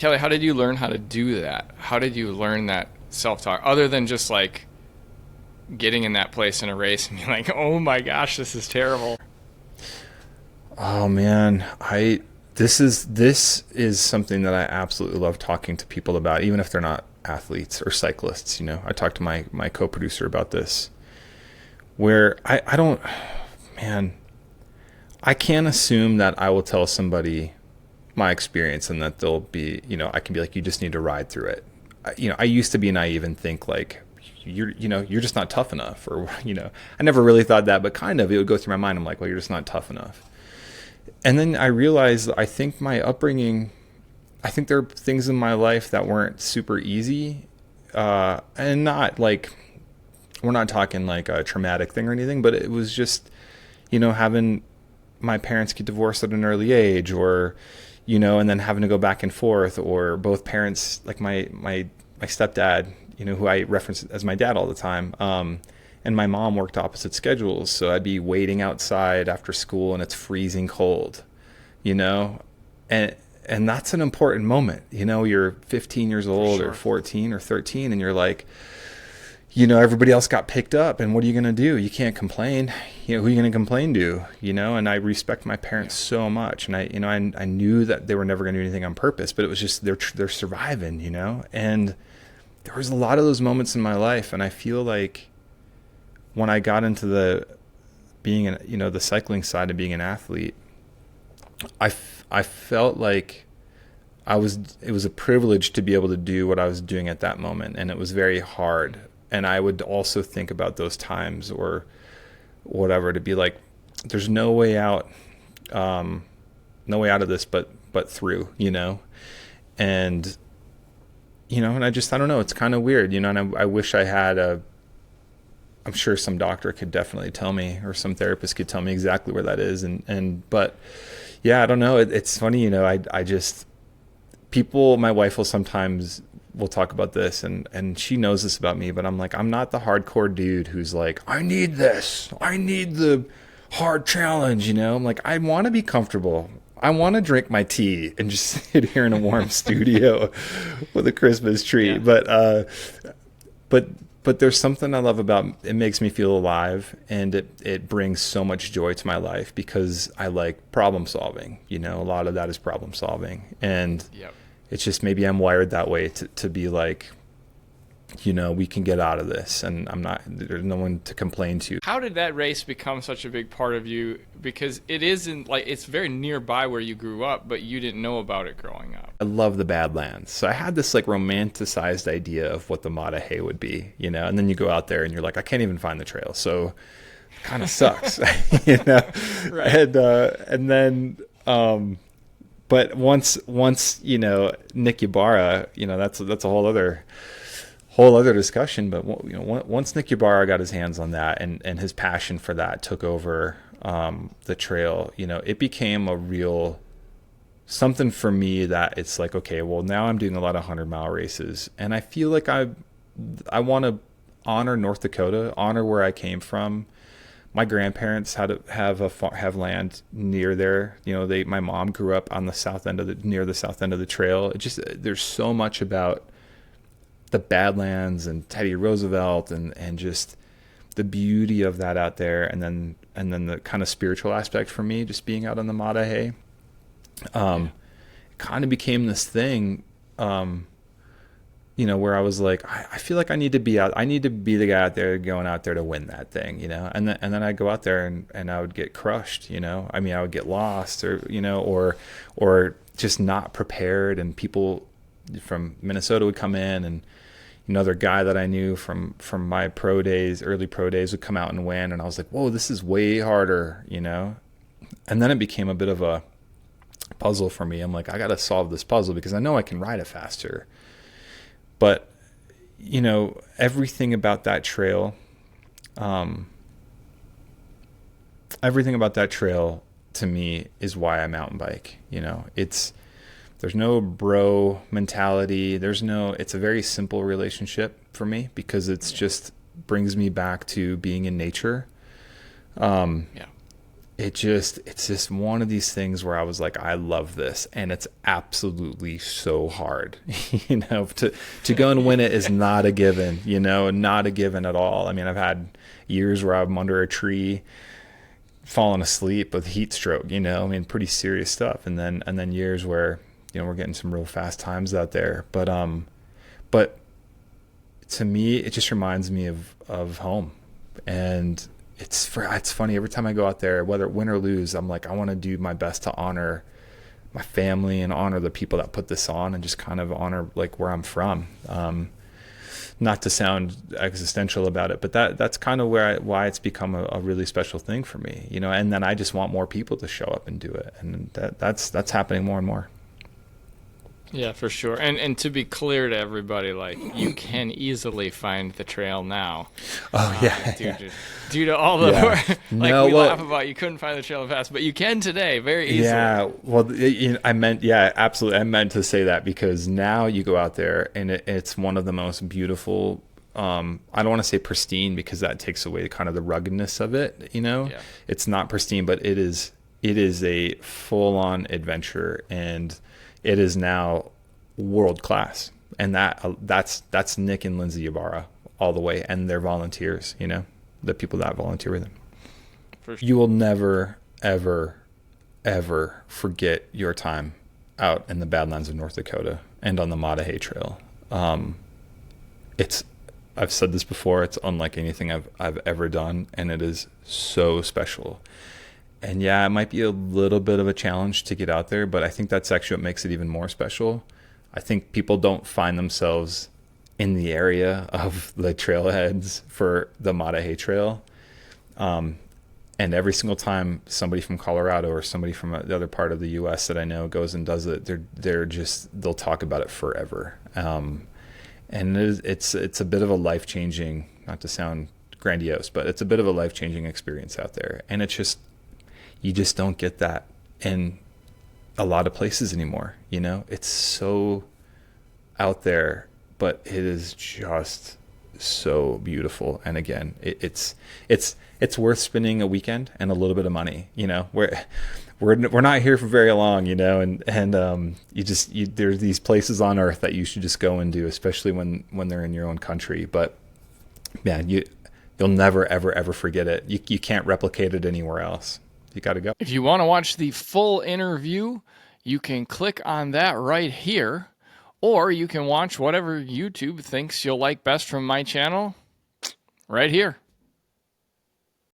Kelly, how did you learn how to do that? How did you learn that self-talk other than just like getting in that place in a race and being like, "Oh my gosh, this is terrible." Oh man, I this is something that I absolutely love talking to people about, even if they're not athletes or cyclists. I talked to my co-producer about this, where I don't, man, I can't assume that I will tell somebody my experience and that they'll be, I can be like, you just need to ride through it. I used to be naive and think like, you're just not tough enough, or I never really thought that, but kind of it would go through my mind. I'm like, well, you're just not tough enough. And then I realized, I think my upbringing, I think there are things in my life that weren't super easy, and not like, we're not talking like a traumatic thing or anything, but it was just, having my parents get divorced at an early age, or, and then having to go back and forth, or both parents, like my stepdad, who I reference as my dad all the time, and my mom worked opposite schedules. So I'd be waiting outside after school and it's freezing cold, you know, and and that's an important moment. You're 15 years For old or sure. 14 or 13, and you're like, everybody else got picked up, and what are you going to do? You can't complain. Who are you going to complain to? And I respect my Yeah. parents so much, and I knew that they were never going to do anything on purpose, but it was just they're surviving, and there was a lot of those moments in my life, and I feel like when I got into the being an, the cycling side of being an athlete, I felt like it was a privilege to be able to do what I was doing at that moment, and it was very hard. And I would also think about those times or whatever, to be like, there's no way out, no way out of this, but through, and and I don't know, it's kind of weird, and I wish I had I'm sure some doctor could definitely tell me, or some therapist could tell me exactly where that is, but yeah, I don't know. It's funny, I just, people, my wife will sometimes will talk about this, and she knows this about me, but I'm like, I'm not the hardcore dude who's like, I need this, I need the hard challenge. I'm like, I want to be comfortable. I want to drink my tea and just sit here in a warm studio with a Christmas tree. Yeah. But but there's something I love about it. Makes me feel alive, and it brings so much joy to my life because I like problem solving. A lot of that is problem solving, and Yep. it's just, maybe I'm wired that way to be like, we can get out of this, and there's no one to complain to. How did that race become such a big part of you? Because it isn't like it's very nearby where you grew up, but you didn't know about it growing up. I love the Badlands. So I had this like romanticized idea of what the Maah Daah Hey would be, and then you go out there and you're like, I can't even find the trail. So it kind of sucks, you know? Right. And then, but once, Nick Ybarra, that's a whole other discussion. But once Nick Ybarra got his hands on that, and his passion for that took over, the trail, it became a real something for me, that it's like, okay, well, now I'm doing a lot of 100-mile races, and I feel like I want to honor North Dakota, honor where I came from. My grandparents had have land near there. My mom grew up on the south end of near the south end of the trail. It just, there's so much about the Badlands and Teddy Roosevelt, and just the beauty of that out there, and then the kind of spiritual aspect for me, just being out on the Maah Daah Hey. Yeah. It kind of became this thing, where I was like, I feel like I need to be out. I need to be the guy out there going out there to win that thing, and then I'd go out there, and I would get crushed, I mean, I would get lost, or just not prepared, and people from Minnesota would come in, and another guy that I knew from my early pro days would come out and win, and I was like, whoa, this is way harder, and then it became a bit of a puzzle for me. I'm like, I got to solve this puzzle because I know I can ride it faster. But, everything about that trail, um, everything about that trail to me is why I mountain bike. There's no bro mentality. It's a very simple relationship for me, because it's Yeah. just brings me back to being in nature. Um, Yeah. it's just one of these things where I was like, I love this, and it's absolutely so hard. To go and win it is not a given, not a given at all. I mean, I've had years where I'm under a tree falling asleep with heat stroke, I mean, pretty serious stuff. And then years where, we're getting some real fast times out there. But to me, it just reminds me of home. And it's funny, every time I go out there, whether win or lose, I'm like, I want to do my best to honor my family and honor the people that put this on, and just kind of honor like where I'm from. Not to sound existential about it, but that's kind of why it's become a really special thing for me, and then I just want more people to show up and do it. And that's happening more and more. Yeah, for sure. And to be clear to everybody, like, you can easily find the trail now. Oh, yeah. Due to all the laugh about you couldn't find the trail in the past, but you can today very easily. Yeah, well, absolutely. I meant to say that, because now you go out there and it's one of the most beautiful. I don't want to say pristine, because that takes away kind of the ruggedness of it. Yeah. It's not pristine, but it is a full-on adventure, and it is now world class. And that's Nick and Lindsay Ybarra all the way, and their volunteers. The people that volunteer with them. For sure. You will never, ever, ever forget your time out in the Badlands of North Dakota and on the Maah Daah Hey Trail. I've said this before, it's unlike anything I've ever done, and it is so special. And yeah, it might be a little bit of a challenge to get out there, but I think that's actually what makes it even more special. I think people don't find themselves in the area of the trailheads for the Maah Daah Hey Trail. And every single time somebody from Colorado or somebody from the other part of the U.S. that I know goes and does it, they'll talk about it forever. And it's a bit of a life-changing, not to sound grandiose, but it's a bit of a life-changing experience out there. And you just don't get that in a lot of places anymore. It's so out there, but it is just so beautiful. And again, it's worth spending a weekend and a little bit of money. We're not here for very long, and there's these places on earth that you should just go and do, especially when they're in your own country. But man, you'll never ever ever forget it. You can't replicate it anywhere else. You got to go. If you want to watch the full interview, you can click on that right here, or you can watch whatever YouTube thinks you'll like best from my channel right here.